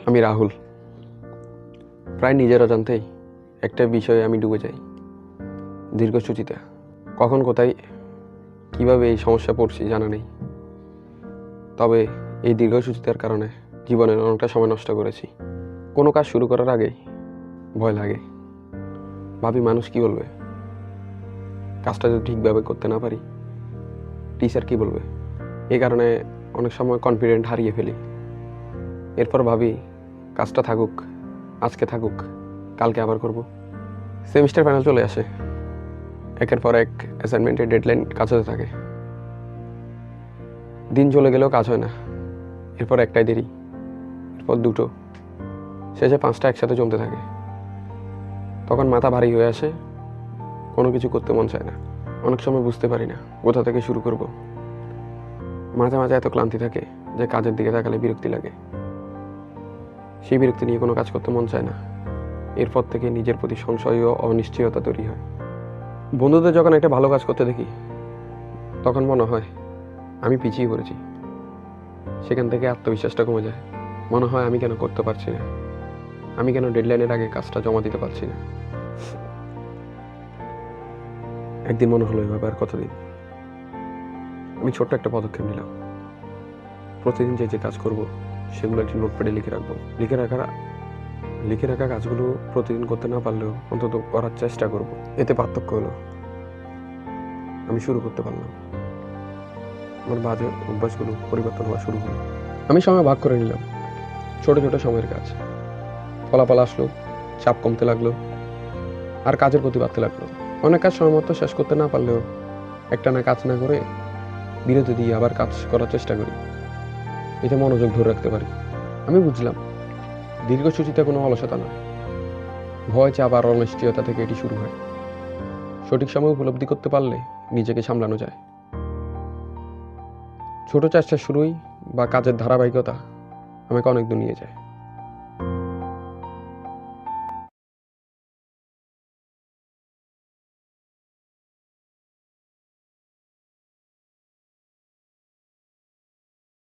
আমি রাহুল। প্রায় নিজের অজান্তেই একটা বিষয়ে আমি ডুবে যাই, দীর্ঘসূচিতে। কখন কোথায় কিভাবে এই সমস্যা পড়ছি জানা নেই। তবে এই দীর্ঘসূচিতার কারণে জীবনের অনেকটা সময় নষ্ট করেছি। কোনো কাজ শুরু করার আগেই ভয় লাগে, ভাবি মানুষ কি বলবে, কাজটা যদি ঠিকভাবে করতে না পারি টিচার কি বলবে। এই কারণে অনেক সময় কনফিডেন্ট হারিয়ে ফেলি। এরপর ভাবি কাজটা থাকুক, আজকে থাকুক, কালকে আবার করব। সেমিস্টার ফাইনাল চলে আসে, একের পর এক অ্যাসাইনমেন্টের ডেডলাইন কাজ হতে থাকে। দিন চলে গেলেও কাজ হয় না। এরপর একটাই দেরি, এরপর দুটো, শেষে 5টা একসাথে জমতে থাকে। তখন মাথা ভারী হয়ে আসে, কোনো কিছু করতে মন চায় না। অনেক সময় বুঝতে পারি না কোথা থেকে শুরু করব। মাঝে মাঝে এত ক্লান্তি থাকে যে কাজের দিকে তাকালে বিরক্তি লাগে। সেই বিরক্তি নিয়ে কোনো কাজ করতে মন চায় না। এরপর থেকে নিজের প্রতি সংশয় ও অনিশ্চয়তা তৈরি হয়। বন্ধুদের যখন একটা ভালো কাজ করতে দেখি তখন মনে হয় আমি পিছিয়ে পড়েছি। সেখান থেকে আত্মবিশ্বাসটা কমে যায়। মনে হয় আমি কেন করতে পারছি না, আমি কেন ডেডলাইনের আগে কাজটা জমা দিতে পারছি না। একদিন মনে হলো এভাবে আর কতদিন। আমি ছোট্ট একটা পদক্ষেপ নিলাম। প্রতিদিন যে যে কাজ করব সেগুলো একটি নোটপ্যাডে লিখে রাখা কাজগুলো প্রতিদিন করতে না পারলেও অন্তত করার চেষ্টা করব। এতে পার্থক্য হলো আমি শুরু করতে পারলাম, আমার বাজে অভ্যাসগুলো পরিবর্তন হওয়া শুরু হলো। আমি সময় ভাগ করে নিলাম, ছোট ছোট সময়ের কাজ। ফলাফল আসলো, চাপ কমতে লাগলো, আর কাজের গতি বাড়তে লাগলো। অনেক কাজ সময় মতো শেষ করতে না পারলেও একটানা কাজ না করে বিরতি দিয়ে আবার কাজ করার চেষ্টা করি। এতে মনোযোগ ধরে রাখতে পারি। আমি বুঝলাম দীর্ঘসূচিতে কোনো অলসতা নয়, ভয়, চাপ আর অনিশ্চয়তা থেকে এটি শুরু হয়। সঠিক সময় উপলব্ধি করতে পারলে নিজেকে সামলানো যায়। ছোট চেষ্টা শুরুই বা কাজের ধারাবাহিকতা আমাকে অনেক দূর নিয়ে যায়।